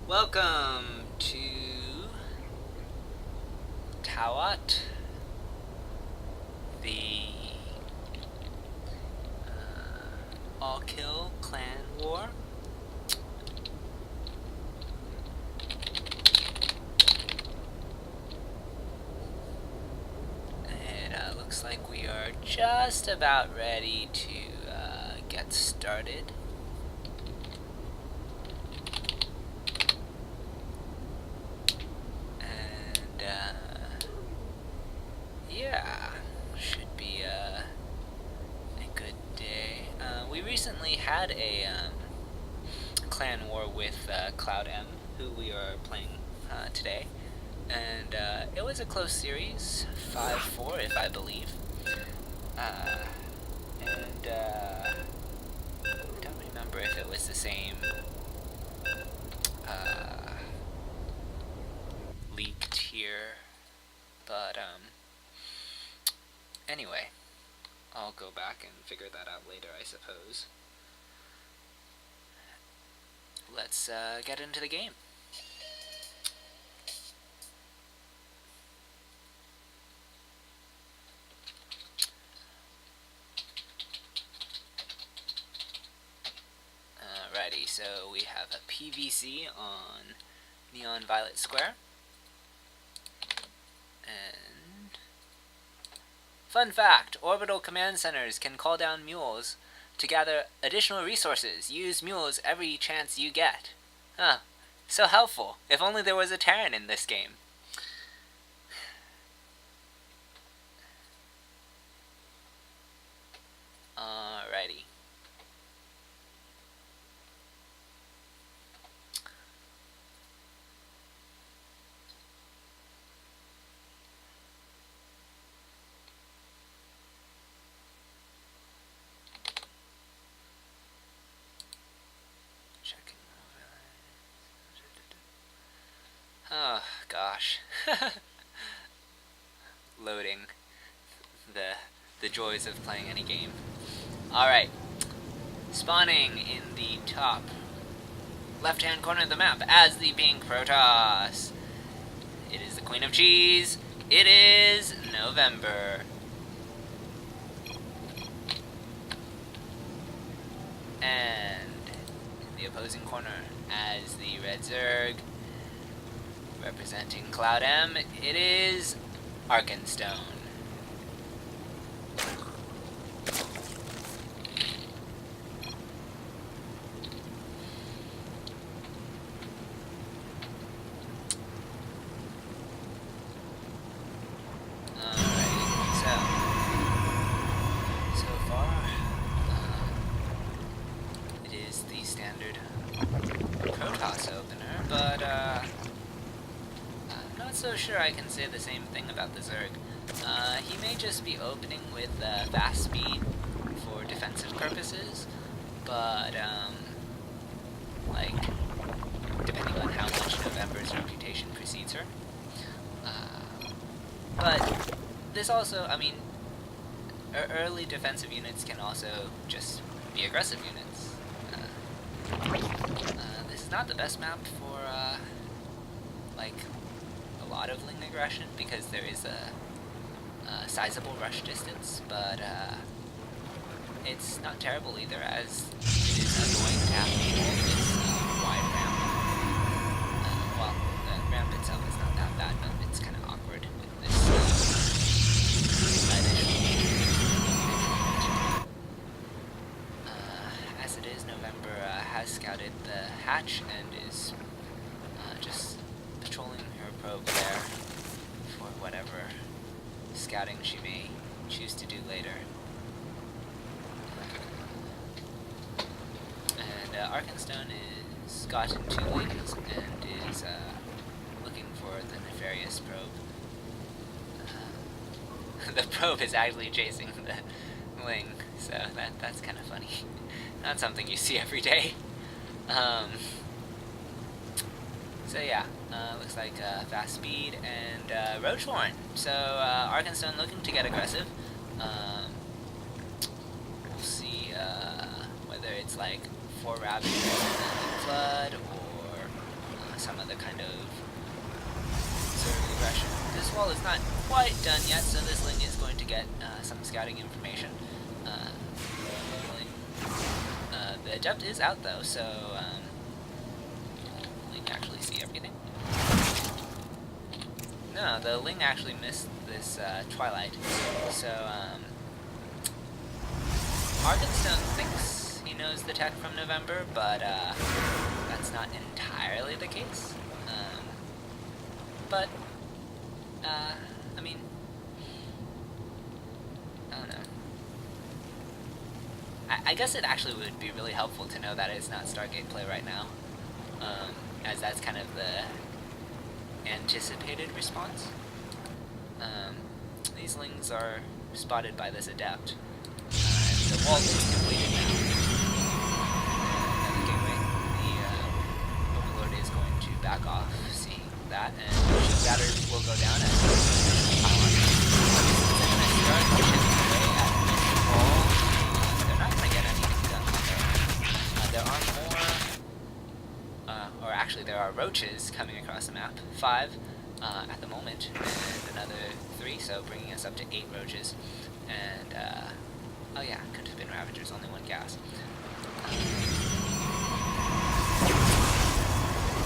Welcome to TAWOT, the all-kill clan war. It looks like we are just about ready to get started. Yeah, should be a good day. We recently had a clan war with cloudM, who we are playing today, and it was a close series, 5-4 if I believe. I don't remember if it was the same leaked here, but anyway, I'll go back and figure that out later, I suppose. Let's get into the game. Alrighty, so we have a PVC on Neon Violet Square. And fun fact, orbital command centers can call down mules to gather additional resources. Use mules every chance you get. Huh, so helpful. If only there was a Terran in this game. Alrighty. Oh gosh. Loading. The joys of playing any game. Alright. Spawning in the top left hand corner of the map as the pink Protoss. It is the Queen of Cheese. It is November. And in the opposing corner as the red Zerg, representing cloudM, it is Arkenstone. So sure I can say the same thing about the Zerg. He may just be opening with fast speed for defensive purposes, but like, depending on how much November's reputation precedes her. But this also, I mean, early defensive units can also just be aggressive units. This is not the best map for like a lot of link aggression, because there is a sizable rush distance, but it's not terrible either, as it is annoying to have to hold this wide ramp. Well, the ramp itself is not that bad, but it's kind of awkward with this as it is, November has scouted the hatch and is just patrolling her probe there for whatever scouting she may choose to do later. And Arkenstone is gotten 2 lanes and is looking for the nefarious probe. The probe is actually chasing the wing, so that's kind of funny. Not something you see every day. So yeah, looks like fast speed and Roachhorn. So Arkenstone looking to get aggressive. We'll see whether it's like 4 Ravagers and then Flood, or some of the kind of Zerg aggression. This wall is not quite done yet, so this Ling is going to get some scouting information. The Adept is out though, so Ling can actually see everything. No, the Ling actually missed this Twilight, so Arkenstone thinks he knows the tech from November, but that's not entirely the case. But I mean, I don't know. I guess it actually would be really helpful to know that it's not Stargate play right now, as that's kind of the anticipated response. These Lings are spotted by this Adept. And the wall is completed now. Another gateway. The Overlord is going to back off, seeing that, and the shield battery will go down as the pylon. They're going to start chipping away at this wall. They're not going to get anything done there. There are more, or actually there are roaches coming across the map. 5 at the moment, and another 3, so bringing us up to 8 roaches. And, oh yeah, could have been Ravagers, only 1 gas.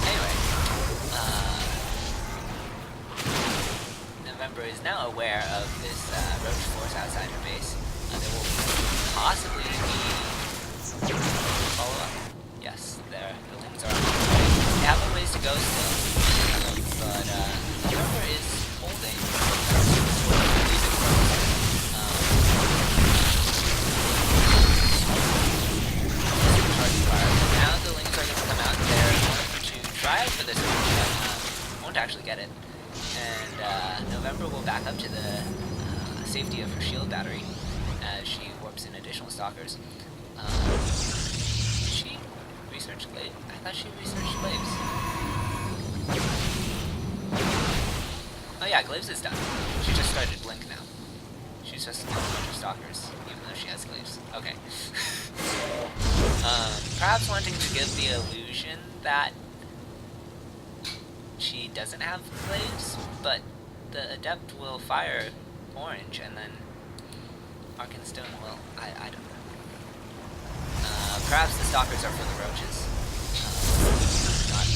Anyway, November is now aware of this roach force outside her base. There will possibly be follow-up. Yes, the Lings are on the way. They have a ways to go still, but November is holding. Now the Lings are going to come out. They're going to try for this one, but won't actually get it. And November will back up to the safety of her shield battery as she warps in additional stalkers. Did she research Glaive? I thought she researched Glaives. Oh yeah, Glaives is done. She just started Blink now. She's just a bunch of stalkers, even though she has Glaives. Okay. Perhaps wanting to give the illusion that she doesn't have Glaives, but the Adept will fire orange, and then Arkenstone will... I don't know. Perhaps the stalkers are for the roaches. Not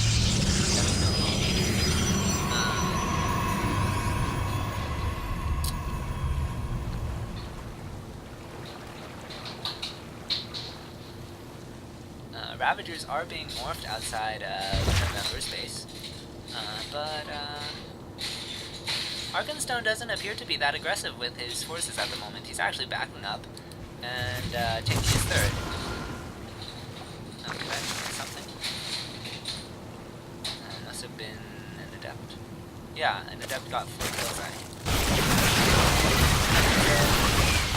Ravagers are being morphed outside of November's base, but Arkenstone doesn't appear to be that aggressive with his forces at the moment. He's actually backing up and taking his third. Okay, something. Must have been an Adept. Yeah, an Adept got 4 kills, right?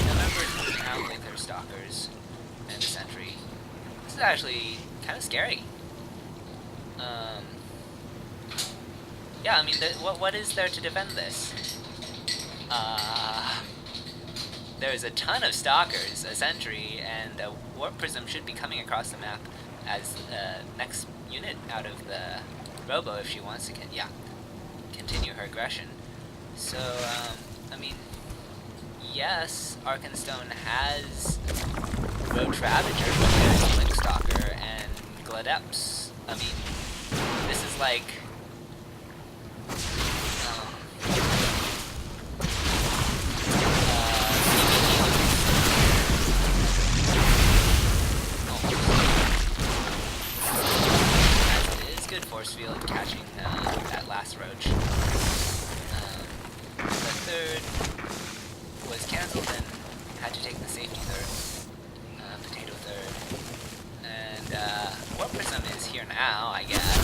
November's moving out with her stalkers and a sentry. This is actually kind of scary. Yeah, I mean, what is there to defend this? There's a ton of stalkers, a sentry, and a warp prism should be coming across the map as the next unit out of the Robo if she wants to continue her aggression. So, I mean, yes, Arkenstone has Roach Ravager, but there's Blink Stalker and Gladeps. I mean, this is like... good force field catching that last roach. The third was cancelled and had to take the safety third. Potato third. And Warp Prism is here now, I guess.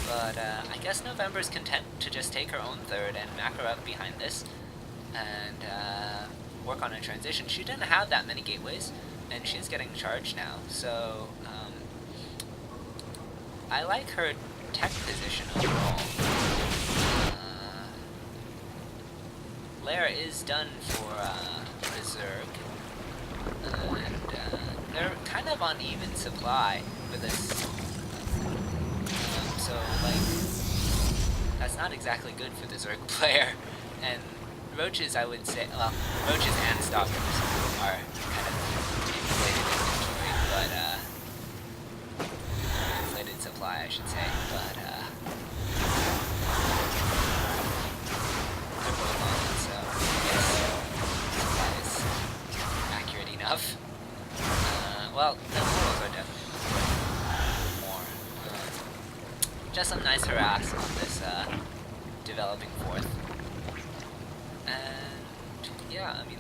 But I guess November's content to just take her own third and macro up behind this and work on a transition. She didn't have that many gateways, and she's getting charged now, so I like her tech position overall. Lair is done for Reserve, and they're kind of on even supply for this so like that's not exactly good for the Zerg player. And roaches, I would say, well, roaches and stalkers are kind of inflated inventory, but inflated supply, I should say, but they're both on it, so I guess supply is accurate enough. Well, the morals are definitely more. Just some nice harass on this developing fourth. And yeah, I mean,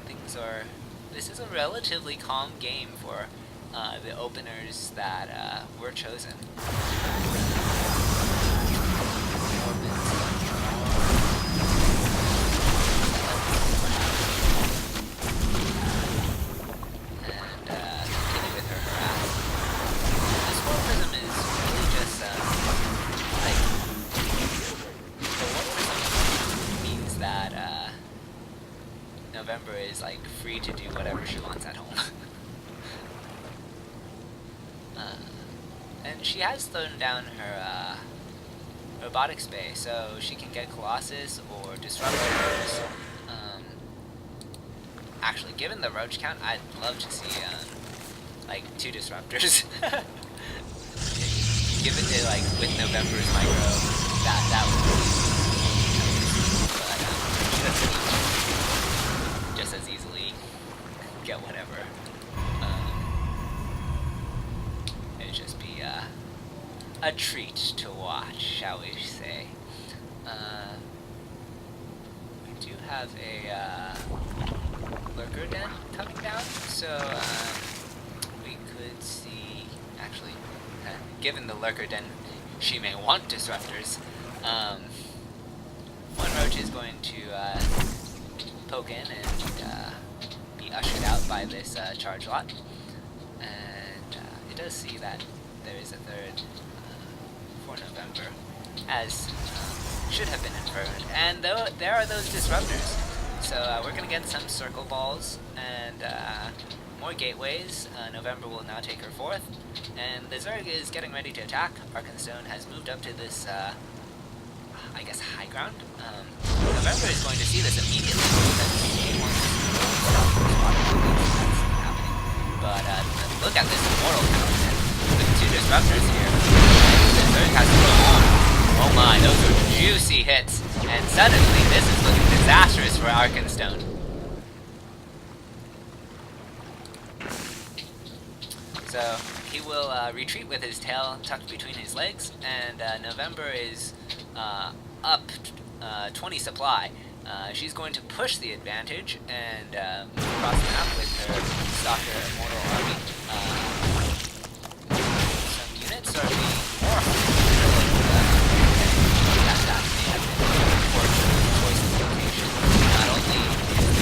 this is a relatively calm game for the openers that were chosen. November is like free to do whatever she wants at home. And she has thrown down her robotics bay, so she can get Colossus or Disruptors. Actually, given the roach count, I'd love to see like 2 Disruptors. Give it to like with November's micro, that would be. But she doesn't just as easily get whatever. It'd just be a treat to watch, shall we say. We do have a lurker den coming down, so we could see, actually, given the lurker den, she may want disruptors. One roach is going to poke in and be ushered out by this charge lot, and it does see that there is a third for November, as should have been inferred, and there are those disruptors, so we're going to get some circle balls and more gateways. November will now take her fourth, and the Zerg is getting ready to attack. Arkenstone has moved up to this I guess high ground. November is going to see this immediately because she wants to that's happening. But look at this immortal count with 2 disruptors here. The Zerg has to go on. Oh my, those are juicy hits. And suddenly this is looking disastrous for Arkenstone. So he will retreat with his tail tucked between his legs, and November is up 20 supply. She's going to push the advantage and move across the map with her Stalker Immortal Army. Some units are being more that may have been an important choice of location. Not only is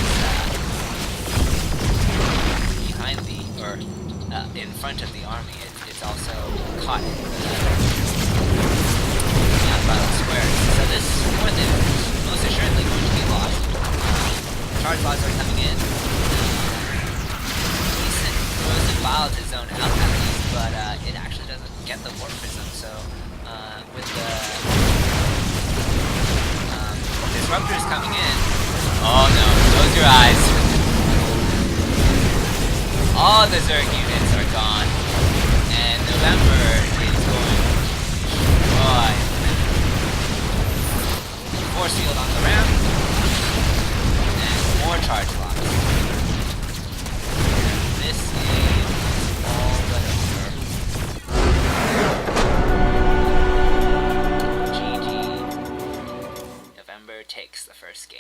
behind the, or in front of the army, it's also caught in violent squares. So this fourth is most assuredly going to be lost. Charge lots are coming in. Decent corrosive bile to zone out at least, but it actually doesn't get the warp prism. So with the disruptors coming in, oh no, close your eyes. All the Zerg units are gone, and November is going to destroy. Force field on the ramp, and more charge blocks. This is all but over. GG. November takes the first game.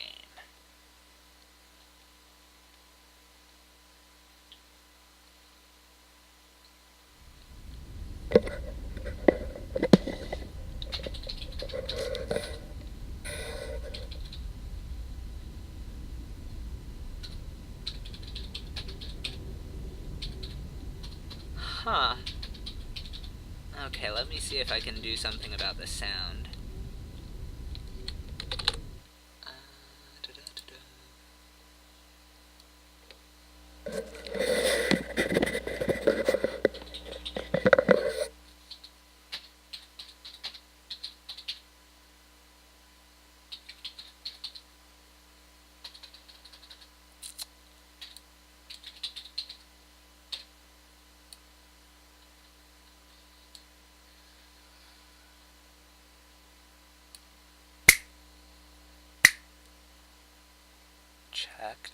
Huh. Okay, let me see if I can do something about the sound.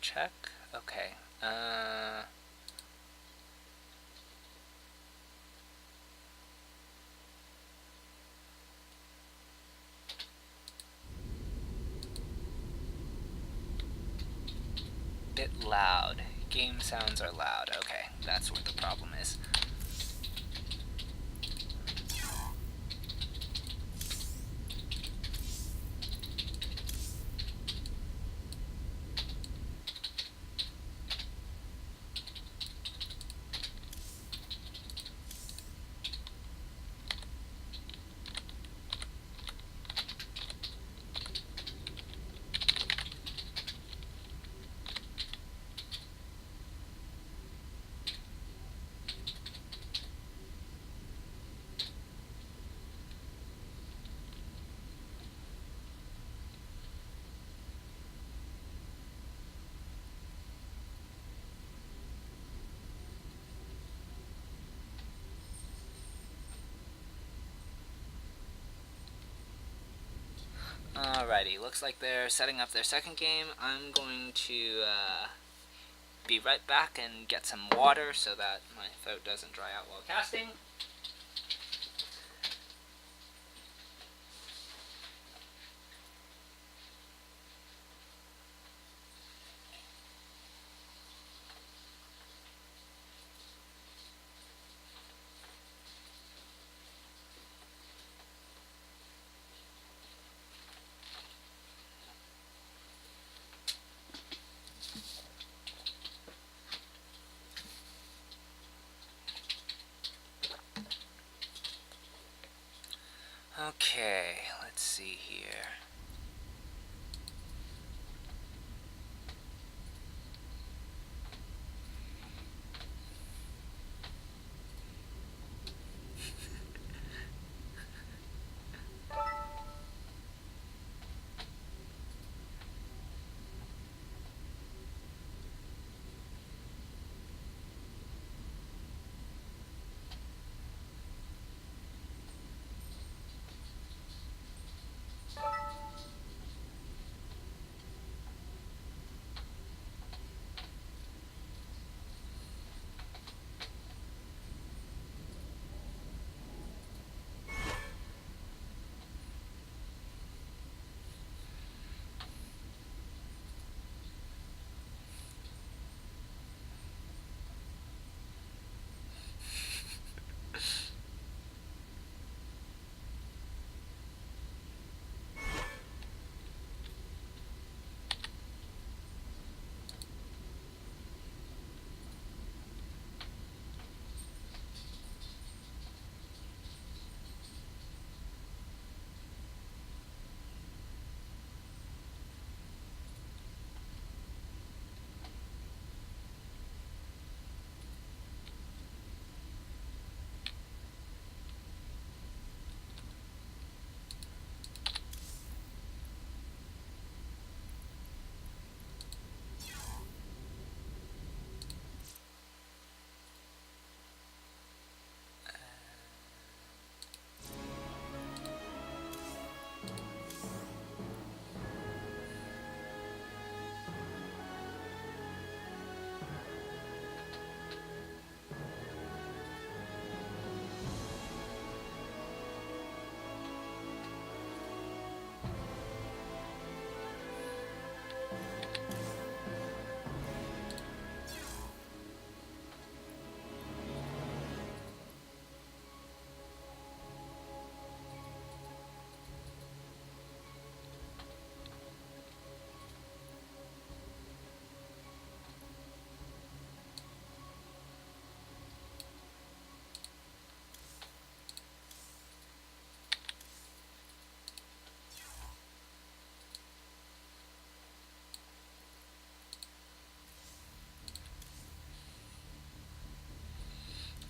Check. Okay. Bit loud. Game sounds are loud. Okay, that's where the problem is. Alrighty, looks like they're setting up their second game. I'm going to be right back and get some water so that my throat doesn't dry out while casting. Okay, let's see here.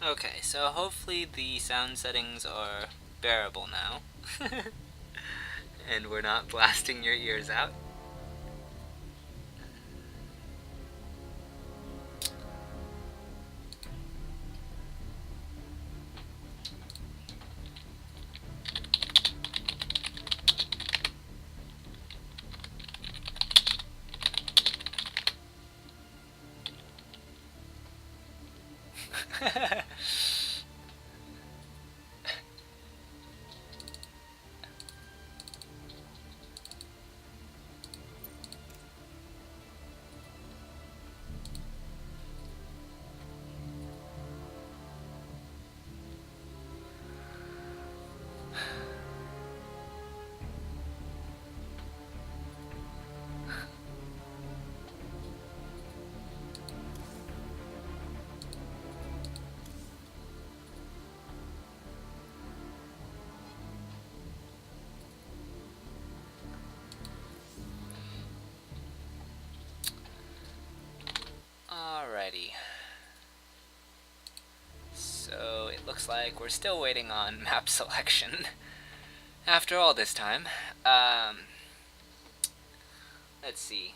Okay, so hopefully the sound settings are bearable now. And we're not blasting your ears out. Alrighty. So it looks like we're still waiting on map selection after all this time. Let's see.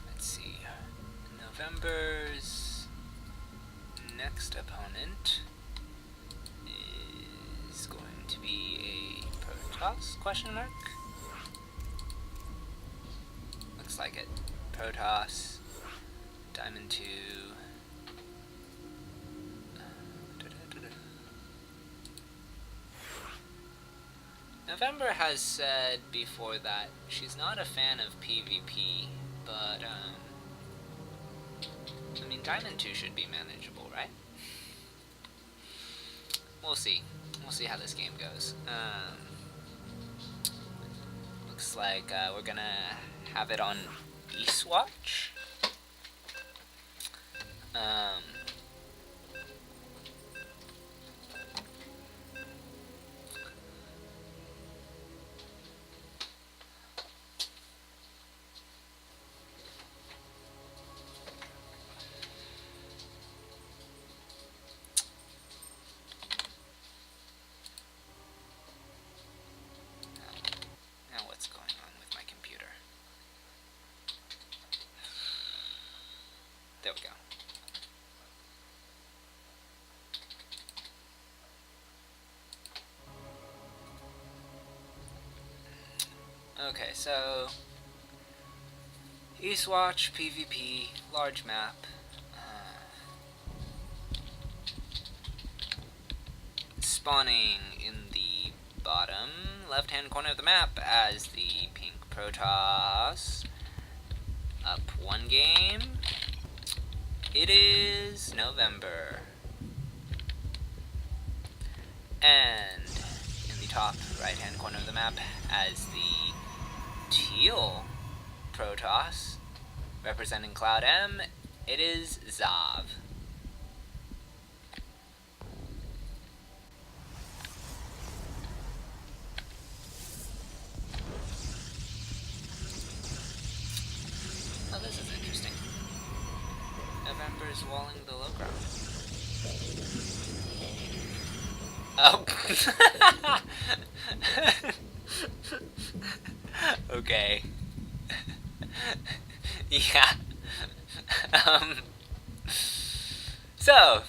Let's see. November's next opponent is going to be a Protoss question mark. Looks like it. Protoss, Diamond 2. November has said before that she's not a fan of PvP, but I mean, Diamond 2 should be manageable, right? We'll see. We'll see how this game goes. Looks like we're gonna have it on Eastwatch. Now what's going on with my computer? There we go. Okay, so Eastwatch, PvP, large map. Spawning in the bottom left-hand corner of the map as the pink Protoss. Up one game. It is November. And in the top right-hand corner of the map as the teal Protoss, representing cloudM, it is Zav. Oh, this is interesting. November's walling the low ground. Oh. Okay. Yeah. So,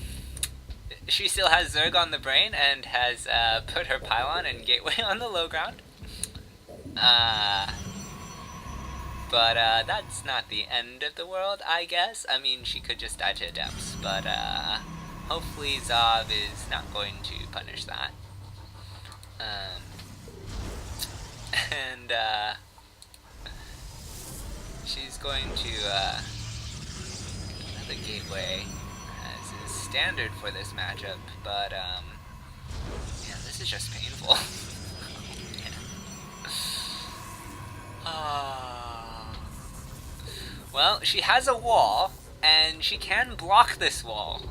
she still has Zerg on the brain and has put her pylon and gateway on the low ground. But that's not the end of the world, I guess. I mean, she could just die to Adepts, but hopefully Zav is not going to punish that. And she's going to another gateway, as is standard for this matchup, but yeah, this is just painful. Well, she has a wall, and she can block this wall,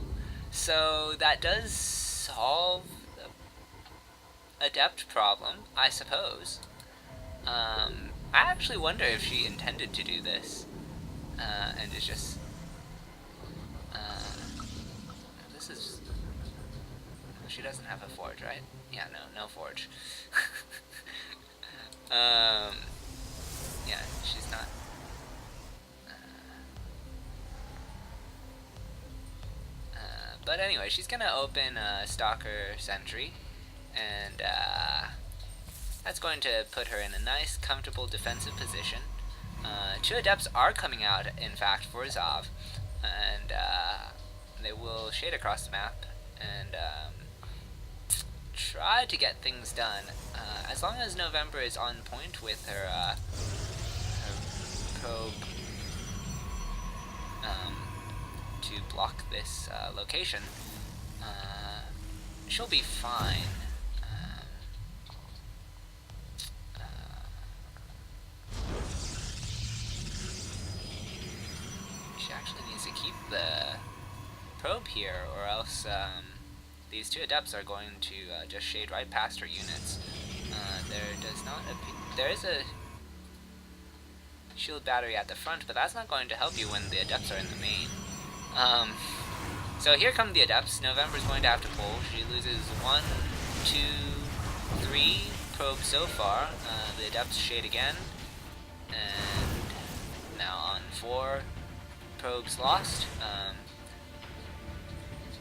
so that does solve the Adept problem, I suppose. I actually wonder if she intended to do this, and is just, this is, she doesn't have a forge, right? Yeah, no forge. Yeah, she's not, but anyway, she's gonna open Stalker Sentry, and that's going to put her in a nice, comfortable defensive position. Two Adepts are coming out, in fact, for Zav, and they will shade across the map and try to get things done. As long as November is on point with her probe to block this location, she'll be fine. She actually needs to keep the probe here, or else these two adepts are going to just shade right past her units. There is a shield battery at the front, but that's not going to help you when the adepts are in the main. So here come the adepts. November's going to have to pull. She loses 1, 2, 3 probes so far. The adepts shade again, and now on 4 probes lost.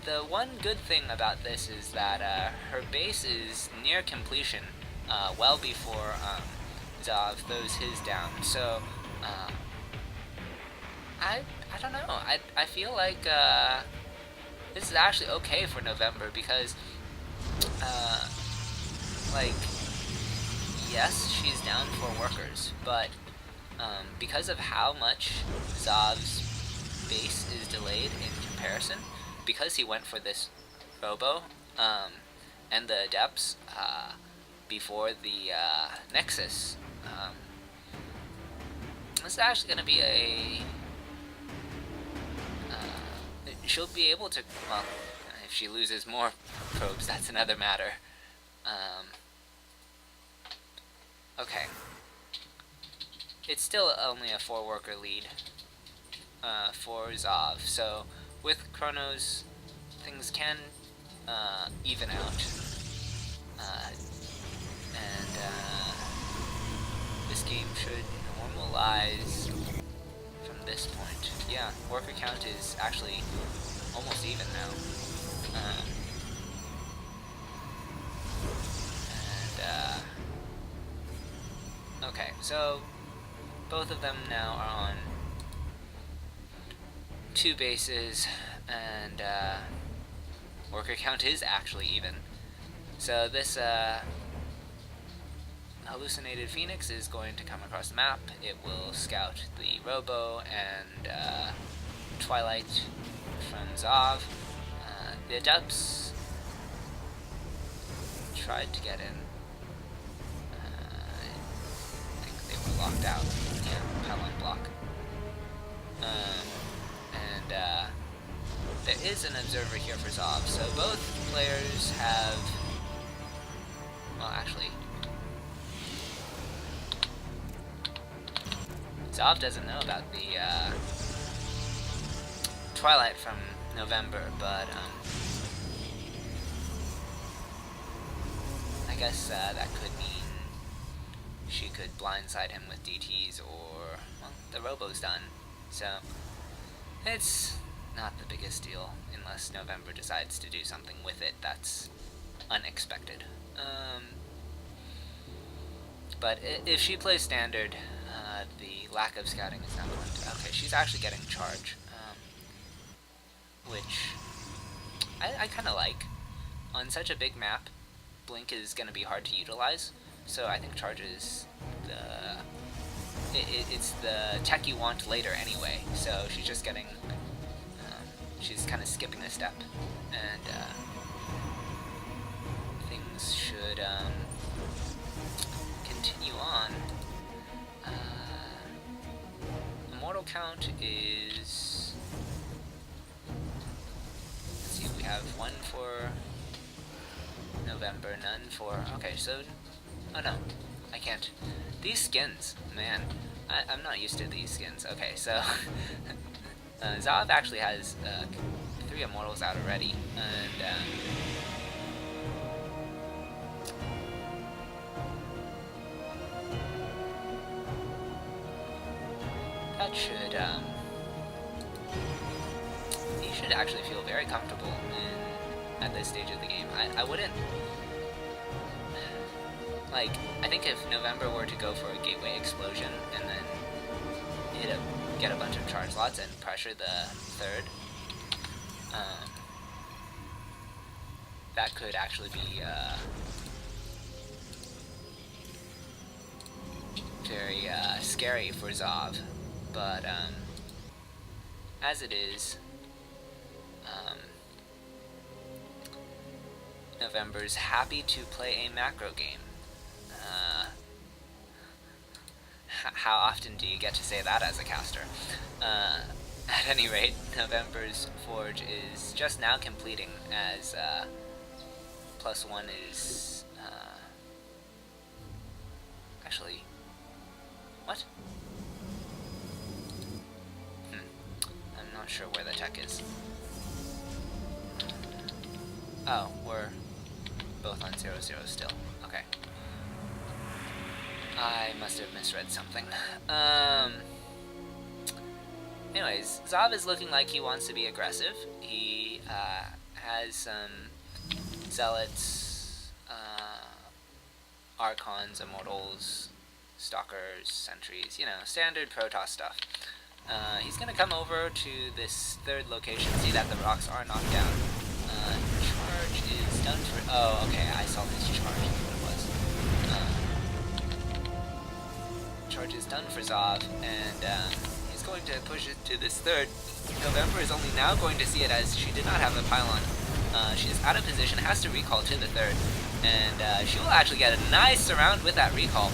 The one good thing about this is that her base is near completion, well before Zav throws his down. So I don't know. I feel like this is actually okay for November because like, yes, she's down 4 workers, but because of how much Zav's base is delayed in comparison, because he went for this Robo and the Adepts before the Nexus, this is actually going to be a... she'll be able to... well, if she loses more probes, that's another matter. Okay. It's still only a 4-worker lead for Zav, so with Chronos, things can even out. And this game should normalize from this point. Yeah, worker count is actually almost even now. Okay, so both of them now are on 2 bases, and worker count is actually even. So this hallucinated Phoenix is going to come across the map. It will scout the Robo and Twilight from Zav. The Adepts tried to get in. I think they were locked out. Yeah, pylon block. There is an observer here for Zav, so both players have... well, actually... Zav doesn't know about the Twilight from November, but I guess that could mean she could blindside him with DTs, or, well, the Robo's done. So, it's not the biggest deal, unless November decides to do something with it that's unexpected. But if she plays standard, the lack of scouting is not going to... okay, she's actually getting charge, which I kind of like. On such a big map, Blink is going to be hard to utilize, so I think charge is it's the tech you want later anyway, so she's just getting... she's kind of skipping a step, and things should continue on. Immortal count is... let's see, we have 1 for November, none for... okay, so... oh no, I can't. These skins, man, I'm not used to these skins. Okay, so... Zav actually has 3 Immortals out already, and that should, he should actually feel very comfortable at this stage of the game. I wouldn't, like, I think if November were to go for a gateway explosion and then get a bunch of charge slots and pressure the 3rd, that could actually be very scary for Zav. but as it is, November's happy to play a macro game. How often do you get to say that as a caster? At any rate, November's Forge is just now completing, as +1 is actually, what? I'm not sure where the tech is. Oh, we're both on 0-0 still. Okay. I must have misread something. Anyways, Zav is looking like he wants to be aggressive. He has some zealots, archons, immortals, stalkers, sentries, you know, standard Protoss stuff. He's gonna come over to this third location, see that the rocks are knocked down. Charge is done for... Oh, okay, I saw his charge, that's what it was. Charge is done for Zav, and he's going to push it to this third. November is only now going to see it, as she did not have the pylon. She is out of position, has to recall to the third, and she will actually get a nice surround with that recall.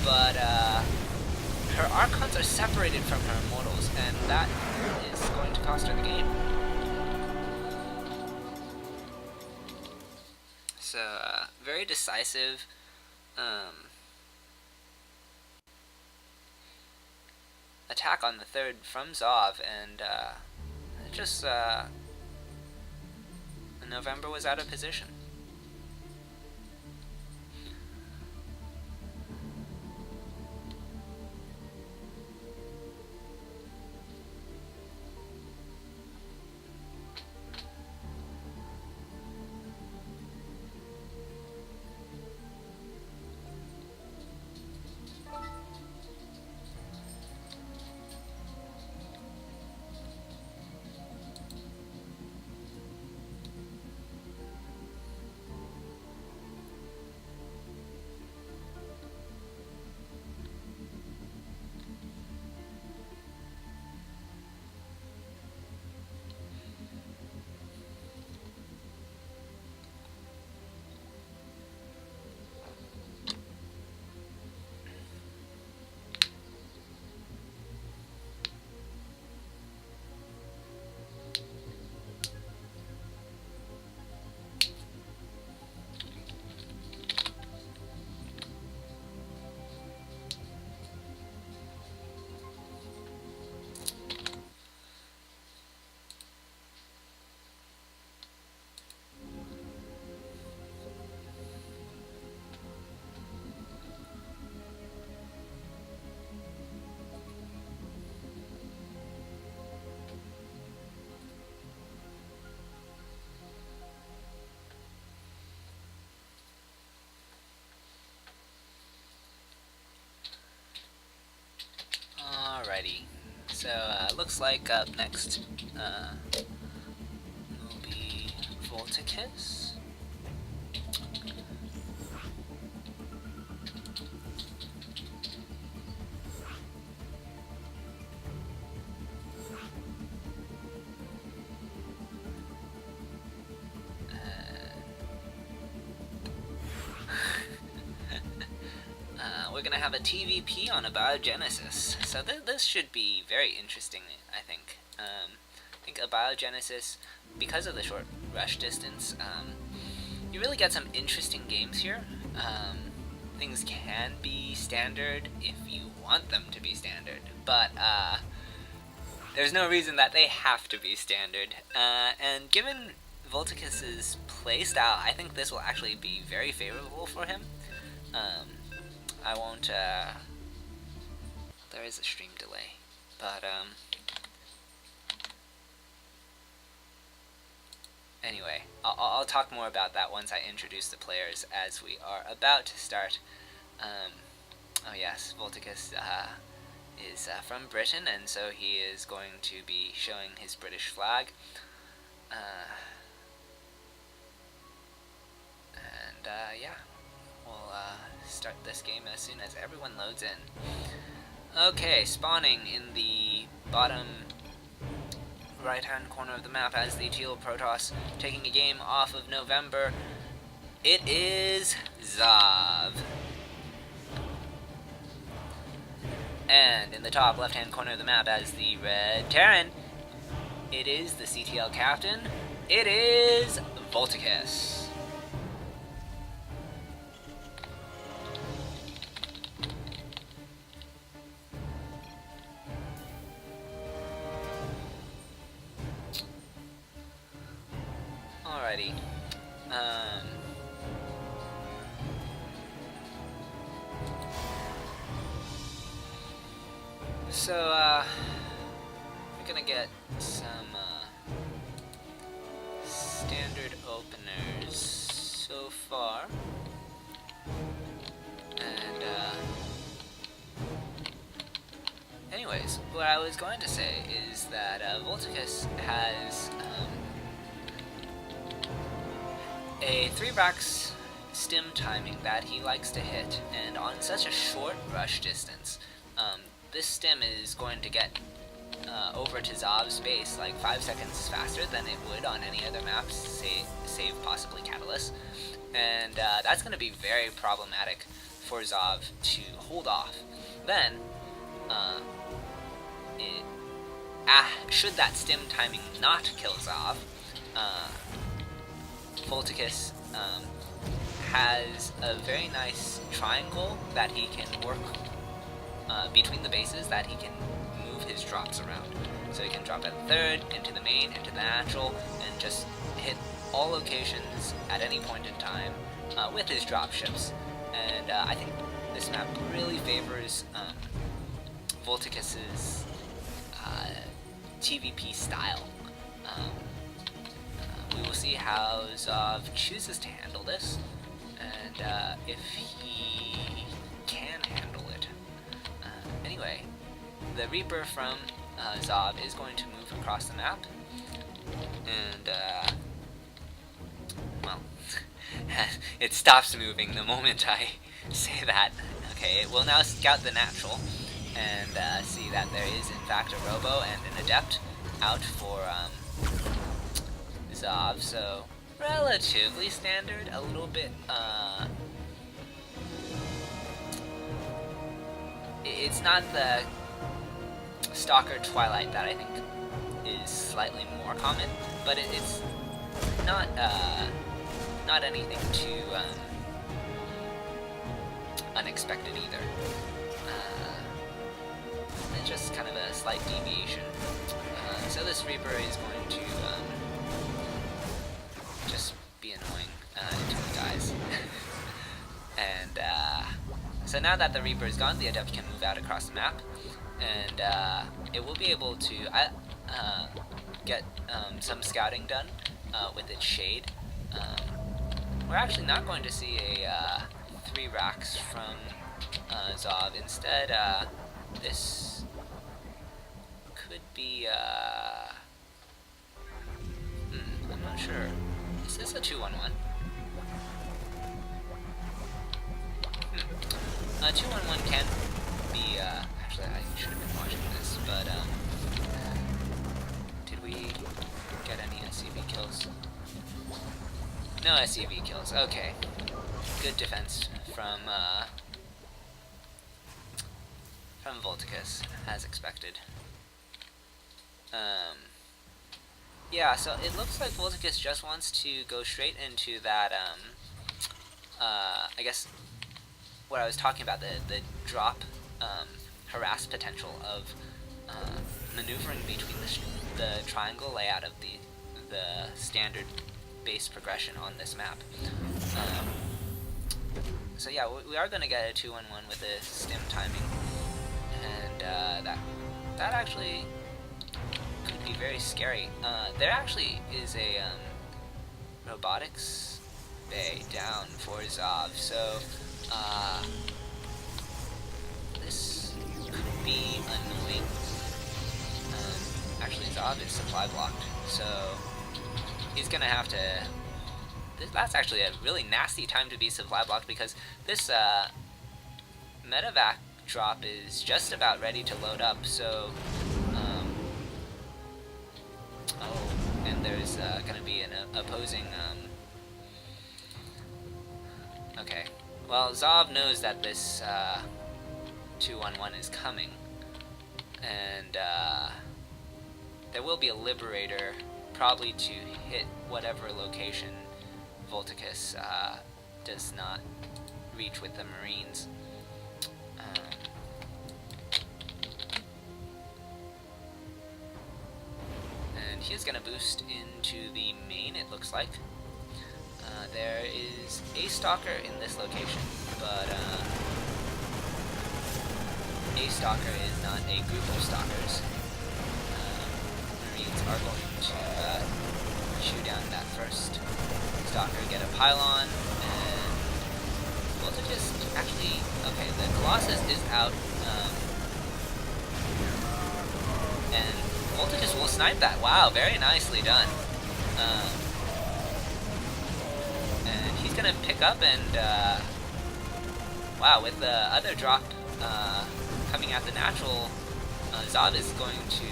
But her archons are separated from her immortals, and that is going to cost her the game. So, very decisive. Attack on the third from Zav, and just November was out of position. Alrighty, so looks like up next will be Volticus. We're gonna have a TVP on Abiogenesis, so this should be very interesting, I think. I think Abiogenesis, because of the short rush distance, you really get some interesting games here. Things can be standard if you want them to be standard, but there's no reason that they have to be standard. And given Volticus's playstyle, I think this will actually be very favorable for him. I won't, there is a stream delay, but, anyway, I'll talk more about that once I introduce the players, as we are about to start. Oh yes, Volticus, is, from Britain, and so he is going to be showing his British flag. Yeah. We'll start this game as soon as everyone loads in. Okay, spawning in the bottom right-hand corner of the map as the Teal Protoss, taking a game off of November. It is Zav. And in the top left-hand corner of the map as the Red Terran, it is the CTL captain. It is Volticus. Alrighty. We're gonna get some standard openers so far, and anyways, what I was going to say is that Volticus has a 3 racks stim timing that he likes to hit, and on such a short rush distance, this stim is going to get over to Zav's base like 5 seconds faster than it would on any other maps, save possibly Catalyst, and that's going to be very problematic for Zav to hold off. Then, should that stim timing not kill Zav, Volticus has a very nice triangle that he can work between the bases, that he can move his drops around. So he can drop at third, into the main, into the natural, and just hit all locations at any point in time with his drop ships. And I think this map really favors Volticus's TVP style. We will see how Zav chooses to handle this, and if he can handle it. Anyway, the Reaper from Zav is going to move across the map, and well, it stops moving the moment I say that. Okay, it will now scout the natural and see that there is in fact a Robo and an Adept out for Zav, so relatively standard, a little bit, it's not the Stalker Twilight that I think is slightly more common, but it's not, not anything too, unexpected either. It's just kind of a slight deviation. So this Reaper is going to, just be annoying until it dies. And so now that the Reaper is gone, the Adept can move out across the map, and it will be able to get some scouting done with its shade. We're actually not going to see a 3 racks from Zav. Instead, this could be I'm not sure. Is this a 2-1-1? 2-1-1 can be, actually I should have been watching this, but, did we get any SCV kills? No SCV kills, okay. Good defense from Volticus, as expected. Yeah, so it looks like Volticus just wants to go straight into that, I guess, what I was talking about, the drop, harass potential of, maneuvering between the triangle layout of the standard base progression on this map. So yeah, we are going to get a 2-1-1 with a stim timing, and that actually could be very scary. There actually is a robotics bay down for Zav, so this could be annoying. Actually, Zav is supply blocked, so he's gonna have to. That's actually a really nasty time to be supply blocked, because this medevac drop is just about ready to load up, so oh, and there's gonna be an opposing okay, well, Zav knows that this 211 is coming, and there will be a Liberator probably to hit whatever location Volticus does not reach with the Marines. And he is going to boost into the main, it looks like. There is a Stalker in this location, but a Stalker is not a group of Stalkers. Marines are going to shoot down that first Stalker, get a pylon, and we'll just actually, okay, the Colossus is out, and Volticus will snipe that. Wow, very nicely done. And he's gonna pick up and, wow, with the other drop coming at the natural, Zav is going to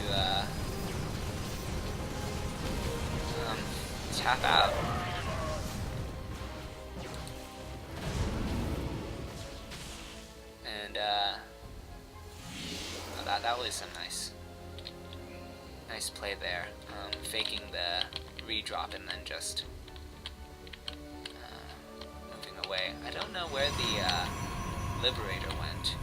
tap out. And that was some nice play there, faking the redrop and then just moving away. I don't know where the Liberator went.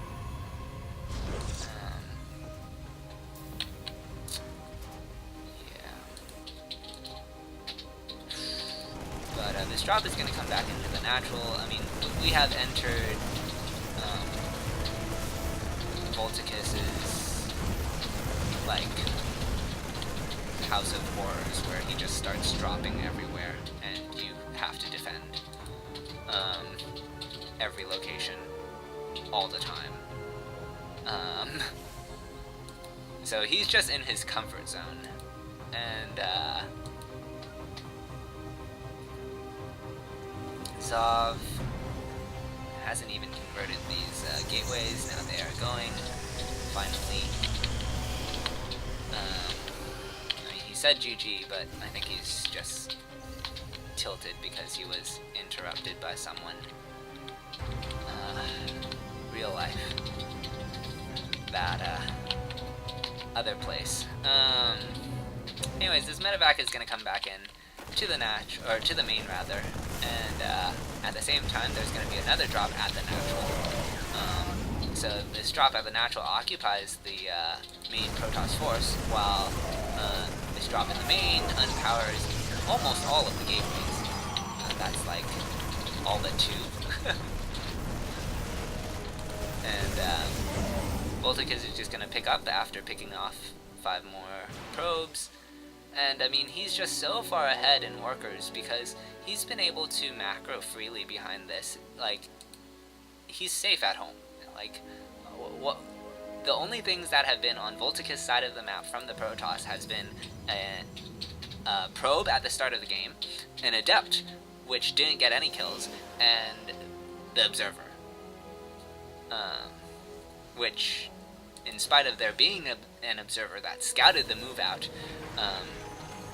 But this drop is going to come back into the natural. I mean, we have entered Volticus's, like, House of Horrors, where he just starts dropping everywhere, and you have to defend every location all the time. So he's just in his comfort zone, and Zav hasn't even converted these gateways. Now they are going, finally. I mean, he said GG, but I think he's just tilted because he was interrupted by someone. Real life. That other place. Anyways, this medevac is gonna come back in to the to the main rather, and at the same time there's going to be another drop at the natural. So this drop at the natural occupies the main Protoss force, while this drop in the main unpowers almost all of the gateways. That's like all but 2. And Volticus is just going to pick up after picking off 5 more probes. And I mean, he's just so far ahead in workers because he's been able to macro freely behind this. Like, he's safe at home. Like, the only things that have been on Volticus' side of the map from the Protoss has been a probe at the start of the game, an adept, which didn't get any kills, and the observer. Which, in spite of there being an observer that scouted the move out,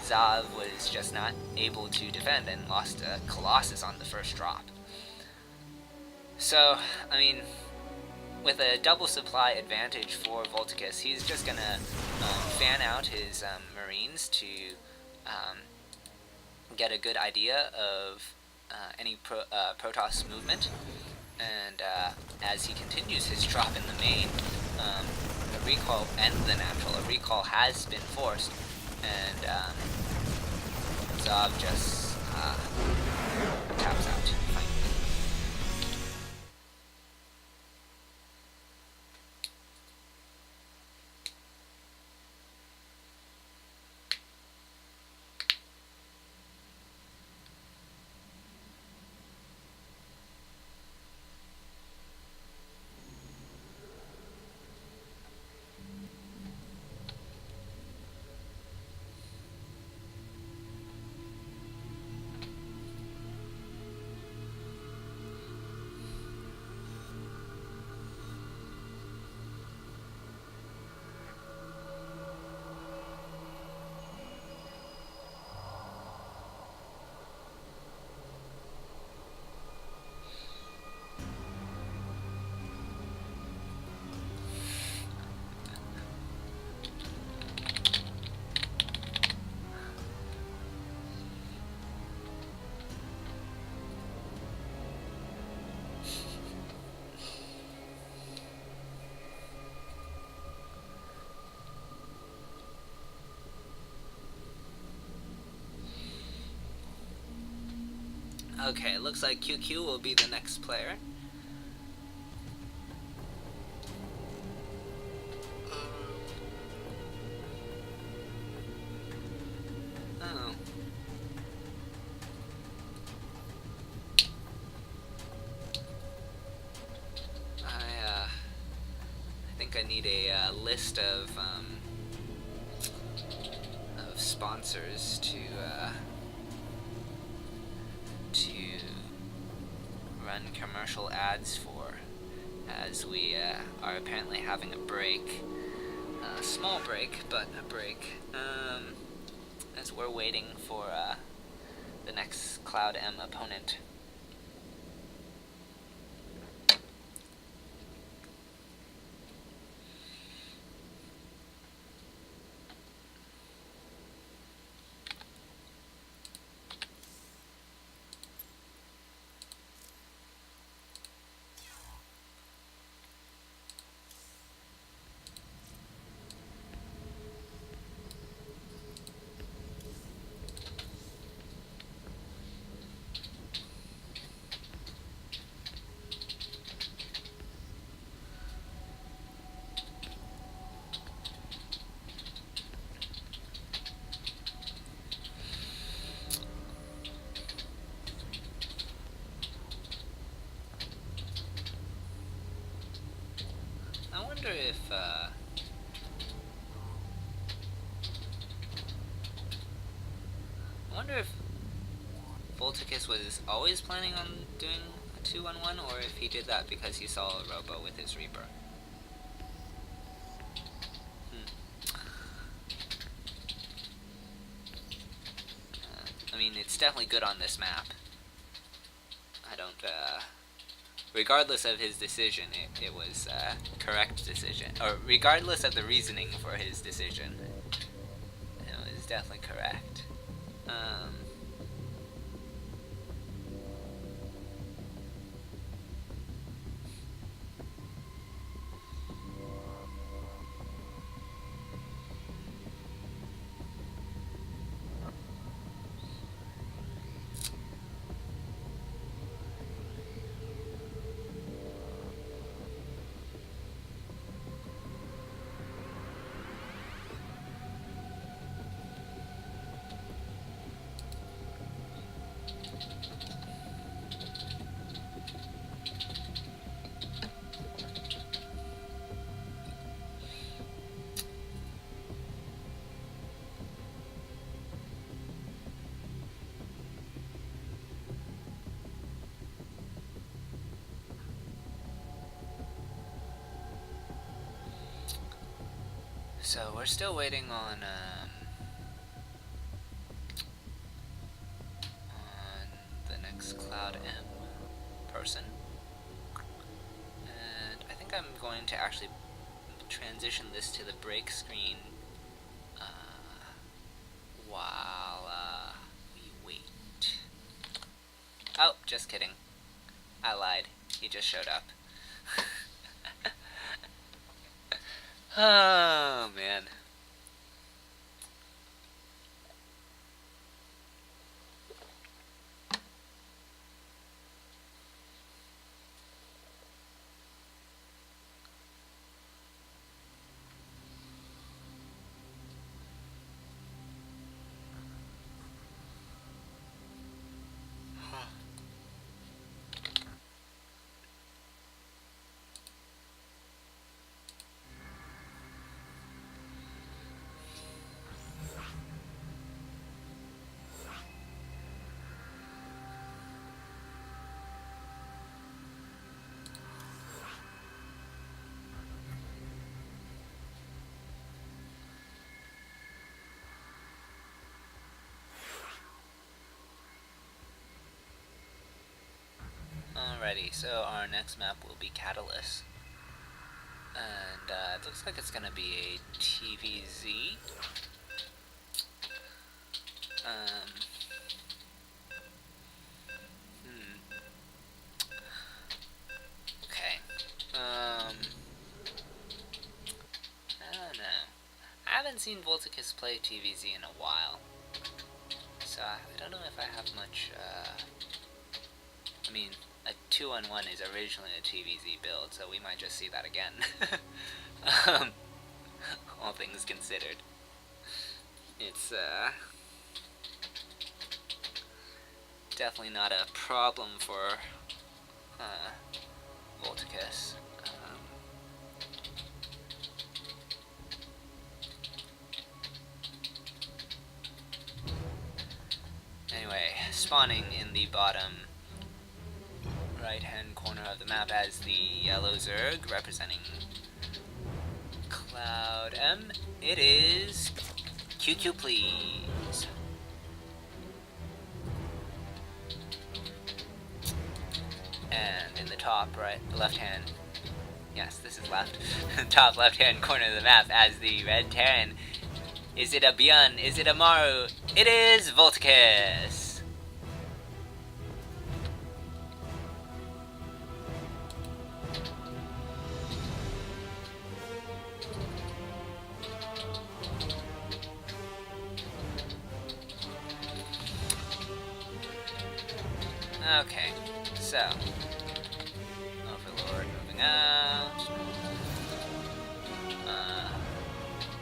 Zav was just not able to defend and lost a Colossus on the first drop. So, I mean, with a double supply advantage for Volticus, he's just gonna fan out his Marines to get a good idea of any Protoss movement, and as he continues his drop in the main, the recall and the natural, a recall has been forced, and Zav just taps out finally. Okay, looks like QQ will be the next player. Oh. I think I need a list of sponsors to run commercial ads for, as we are apparently having a break. A small break, but a break. As we're waiting for the next cloudM opponent. I wonder if Volticus was always planning on doing a 2-1-1, or if he did that because he saw a Robo with his Reaper. I mean, it's definitely good on this map. I don't, regardless of his decision, it was a correct decision. Or regardless of the reasoning for his decision, it was definitely correct. So we're still waiting on the next cloudM person, and I think I'm going to actually transition this to the break screen while we wait. Oh, just kidding. I lied. He just showed up. Oh, man. Alrighty, so our next map will be Catalyst. And it looks like it's gonna be a TVZ. Okay. I don't know. I haven't seen Volticus play TVZ in a while. So I don't know if I have much I mean, a 2-on-1 is originally a TVZ build, so we might just see that again. All things considered. It's, definitely not a problem for, Volticus. Anyway, spawning in the bottom right-hand corner of the map as the yellow Zerg, representing cloudM. It is QQ, please. And in the top right, left-hand, yes, this is left, top left-hand corner of the map as the red Terran. Is it a Bjorn? Is it a Maru? It is Volticus! Okay, so Overlord moving out.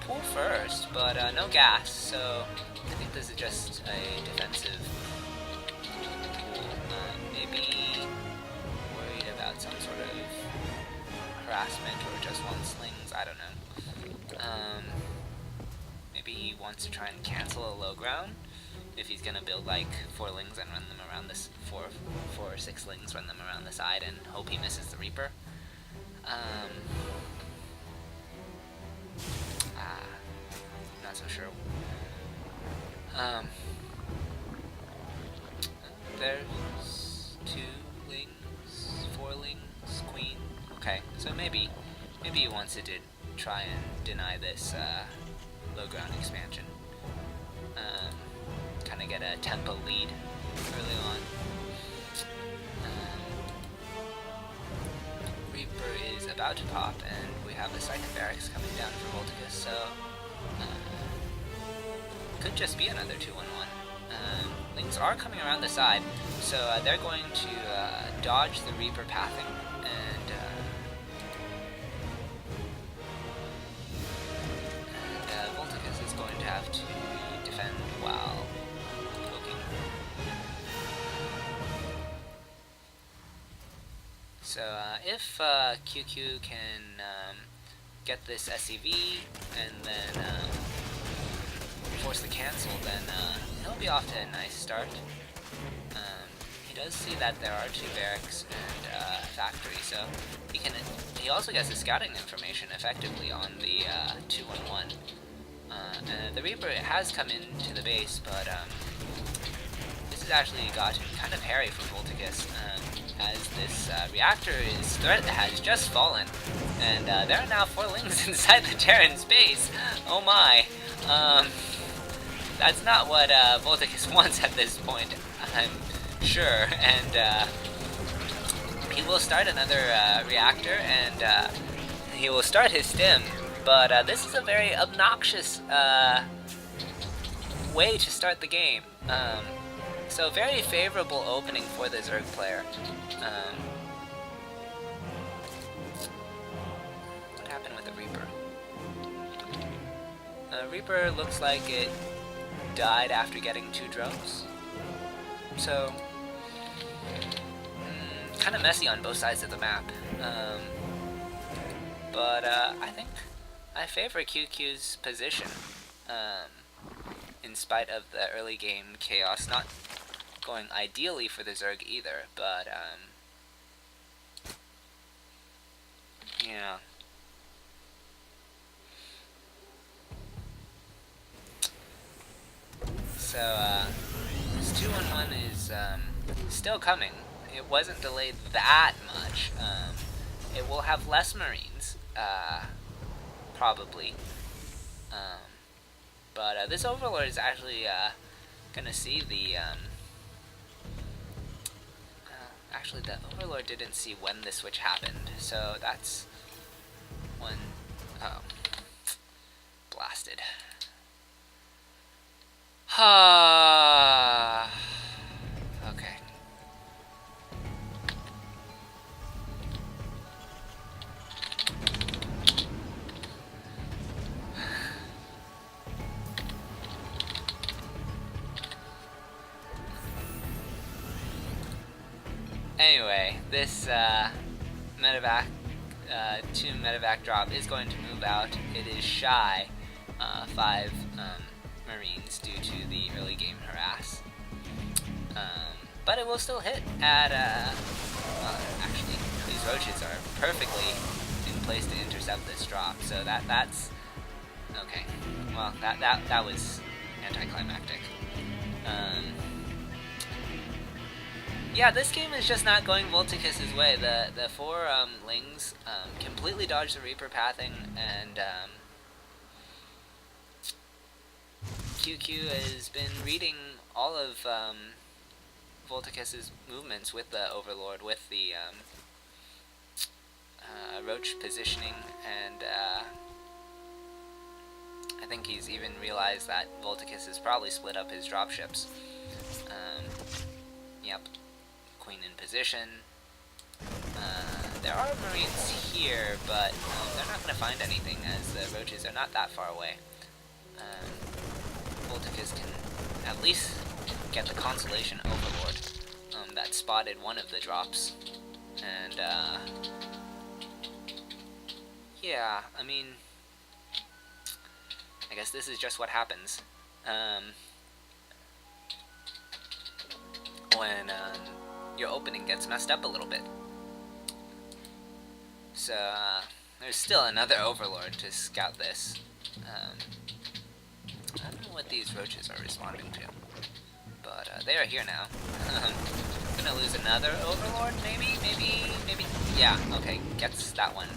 Pull first, but no gas, so I think this is just a defensive pull. Maybe worried about some sort of harassment or just wants slings, I don't know. Maybe he wants to try and cancel a low ground. If he's gonna build like 4 lings and run them around this 4 or 6 lings, run them around the side and hope he misses the Reaper. Not so sure. There's 2 lings, 4 lings, queen. Okay, so maybe he wants to try and deny this low ground expansion. Kind of get a tempo lead early on. Reaper is about to pop, and we have the second barracks coming down for Volticus, so could just be another 2-on-1. Lings are coming around the side, so they're going to dodge the Reaper pathing, and Volticus is going to have to defend while poking. So if QQ can get this SCV and then force the cancel, then he'll be off to a nice start. He does see that there are 2 barracks and factory, so he also gets the scouting information effectively on the 2-on-1. The Reaper has come into the base, but this has actually gotten kind of hairy for Volticus, as this reactor's threat has just fallen, and there are now 4 lings inside the Terran's base. Oh my. That's not what Volticus wants at this point, I'm sure, and he will start another reactor, and he will start his stim, but this is a very obnoxious way to start the game. So very favorable opening for the Zerg player. What happened with the Reaper? Reaper looks like it died after getting 2 drones. So, kind of messy on both sides of the map. But I think I favor QQ's position, in spite of the early game chaos not going ideally for the Zerg either, but yeah. So this 2-on-1 is still coming. It wasn't delayed that much. It will have less Marines, probably. But this Overlord is actually gonna see the actually the Overlord didn't see when the switch happened, so that's when blasted. Okay. Anyway, this medevac, 2 medevac drop is going to move out. It is shy 5 Marines due to the early game harass. But it will still hit at, actually, these roaches are perfectly in place to intercept this drop, so that's, okay, well, that was anticlimactic. Yeah, this game is just not going Volticus's way. The 4 Lings completely dodged the Reaper pathing, and QQ has been reading all of Volticus's movements with the Overlord, with the Roach positioning, and I think he's even realized that Volticus has probably split up his dropships. Yep. Queen in position. There are Marines here, but they're not going to find anything, as the Roaches are not that far away. Volticus can at least get the Constellation Overlord that spotted one of the drops. And, yeah, I mean, I guess this is just what happens when your opening gets messed up a little bit. So, there's still another Overlord to scout this. I don't know what these roaches are responding to, but they are here now. Gonna lose another Overlord, maybe? Yeah, okay, gets that one.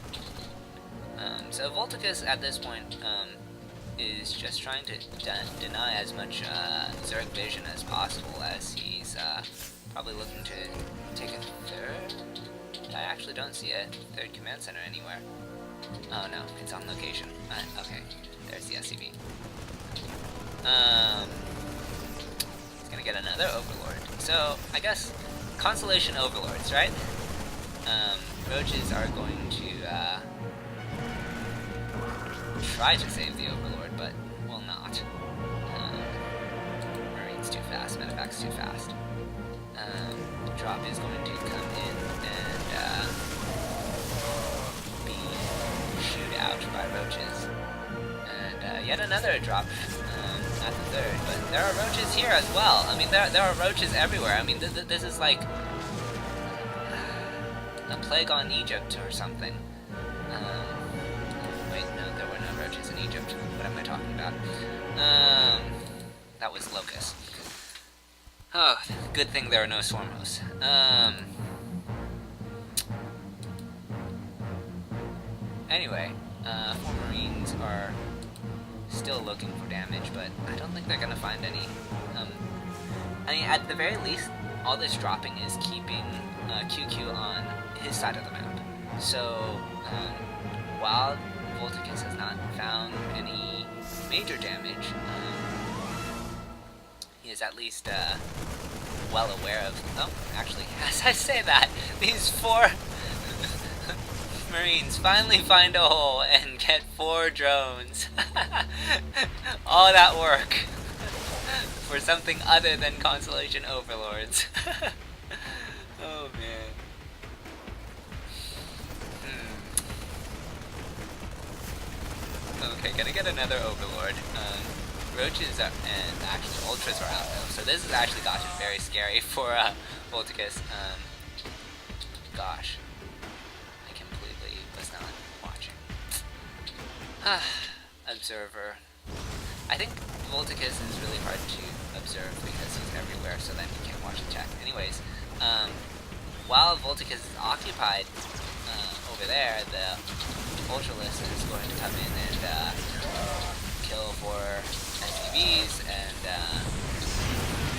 So Volticus at this point is just trying to deny as much Zerg vision as possible, as he's probably looking to take a third. I actually don't see a third command center anywhere. Oh no, it's on location. Okay, there's the SCV. He's gonna get another Overlord. So I guess Constellation Overlords, right? Roaches are going to try to save the Overlord, but will not. Marine's too fast, Medevac's too fast. Drop is going to come in and be shooed out by roaches. And yet another drop at the third, but there are roaches here as well. I mean, there are roaches everywhere. I mean, this is like a plague on Egypt or something. Wait, no, there were no roaches in Egypt. What am I talking about? That was locusts. Oh, good thing there are no swarm hosts. Anyway, 4 Marines are still looking for damage, but I don't think they're gonna find any. I mean, at the very least, all this dropping is keeping QQ on his side of the map. So, while Volticus has not found any major damage, he is at least well aware of... Oh, actually, as I say that, these 4 Marines finally find a hole and get 4 drones. All that work for something other than Constellation Overlords. Oh man. Okay, gonna get another Overlord. Roaches are, and actually Ultras are out though, so this has actually gotten very scary for Volticus. Gosh. Was not watching. Observer. I think Volticus is really hard to observe because he's everywhere, so then you can't watch the chat. Anyways, while Volticus is occupied over there, the Ultralist is going to come in and kill 4 SCVs, and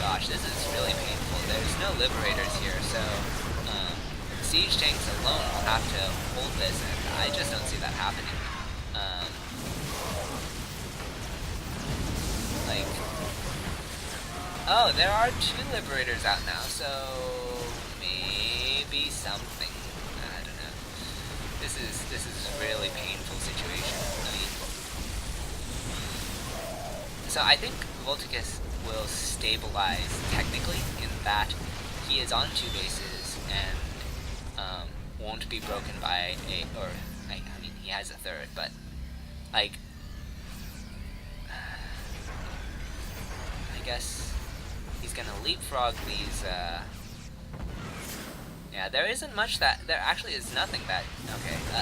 gosh, this is really painful. There's no Liberators here, so siege tanks alone will have to hold this, and I just don't see that happening. Like, oh, there are 2 Liberators out now, so maybe something. I don't know. This is a really painful situation. I mean, so I think Volticus will stabilize technically in that he is on 2 bases. and won't be broken by I mean, he has a third, but like, I guess he's gonna leapfrog these. Yeah, there isn't much that there actually is nothing that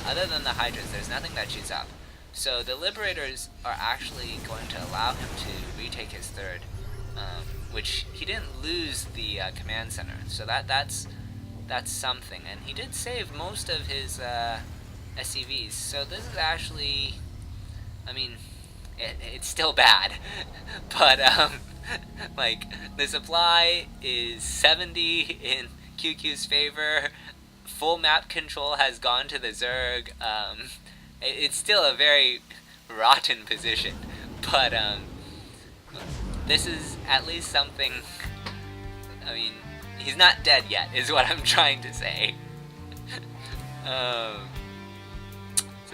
other than the Hydras, there's nothing that shoots up. So the Liberators are actually going to allow him to retake his third, which he didn't lose the command center. So that's something, and he did save most of his SCVs. So this is actually, I mean, it's still bad, but like the supply is 70 in QQ's favor. Full map control has gone to the Zerg. It's still a very rotten position, but this is at least something. I mean, he's not dead yet, is what I'm trying to say. So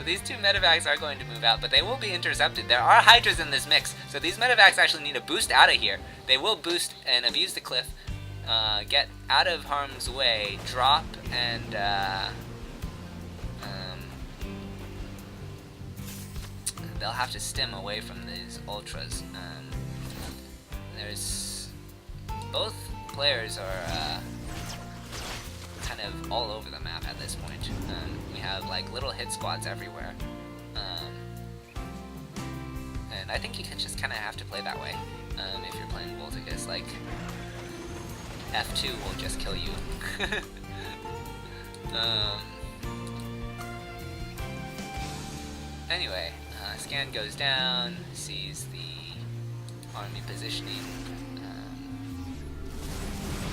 these two medevacs are going to move out, but they will be intercepted. There are Hydras in this mix, so these medevacs actually need to boost out of here. They will boost and abuse the cliff, get out of harm's way, drop, and they'll have to stem away from these ultras. There's both players are kind of all over the map at this point. We have like little hit squads everywhere, and I think you can just kind of have to play that way if you're playing Volticus. Like F2 will just kill you. Anyway, scan goes down, sees the army positioning.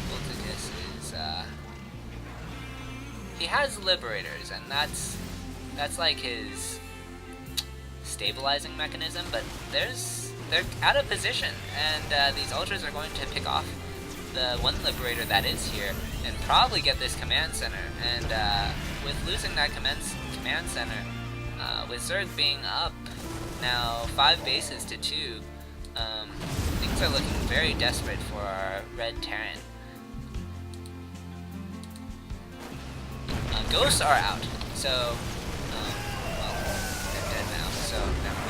Volticus is he has Liberators, and that's like his stabilizing mechanism, but they're out of position, and these Ultras are going to pick off the one Liberator that is here, and probably get this command center, and with losing that command center, with Zerg being up now 5 bases to 2, things are looking very desperate for our red Terran. Ghosts are out, so well, they're dead now, so never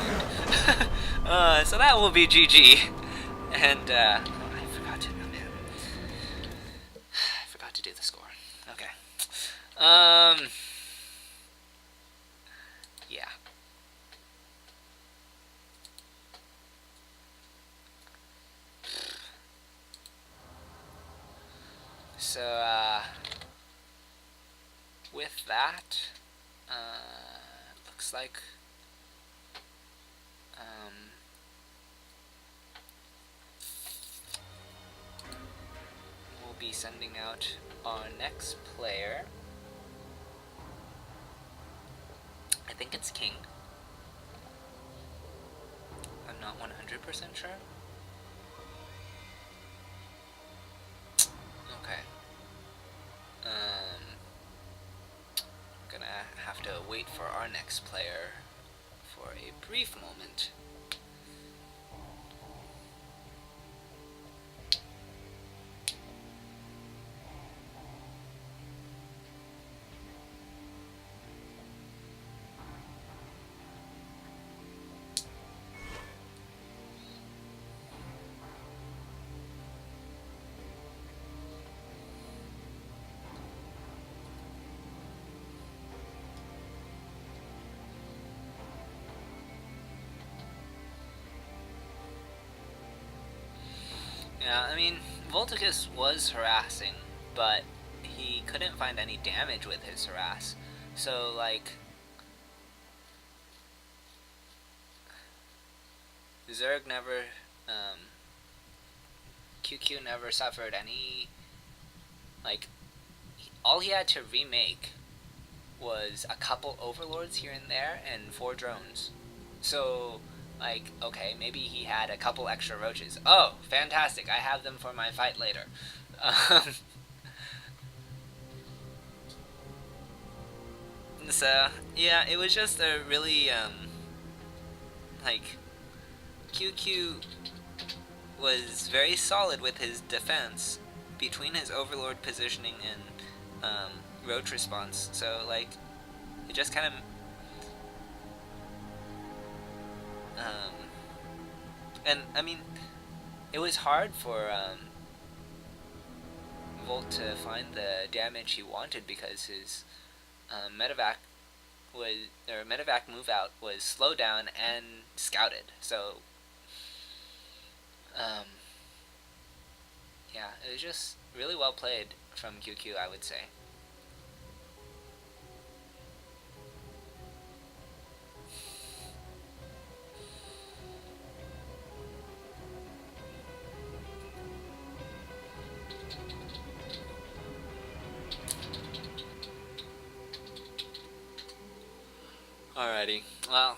mind. So that will be GG, and I forgot to do the score. Okay. Yeah. So, with that, looks like we'll be sending out our next player. I think it's King. I'm not 100% sure. Okay. Gonna have to wait for our next player for a brief moment. Yeah, I mean, Volticus was harassing, but he couldn't find any damage with his harass. So, like, Zerg never, QQ never suffered any, like, all he had to remake was a couple overlords here and there and 4 drones. So, like, okay, maybe he had a couple extra roaches. Oh, fantastic, I have them for my fight later. So, yeah, it was just a really, like, QQ was very solid with his defense between his overlord positioning and roach response. So like it just kind of and I mean it was hard for Volt to find the damage he wanted because his medevac move out was slow down and scouted. So um, yeah, it was just really well played from QQ, I would say. Alrighty, well,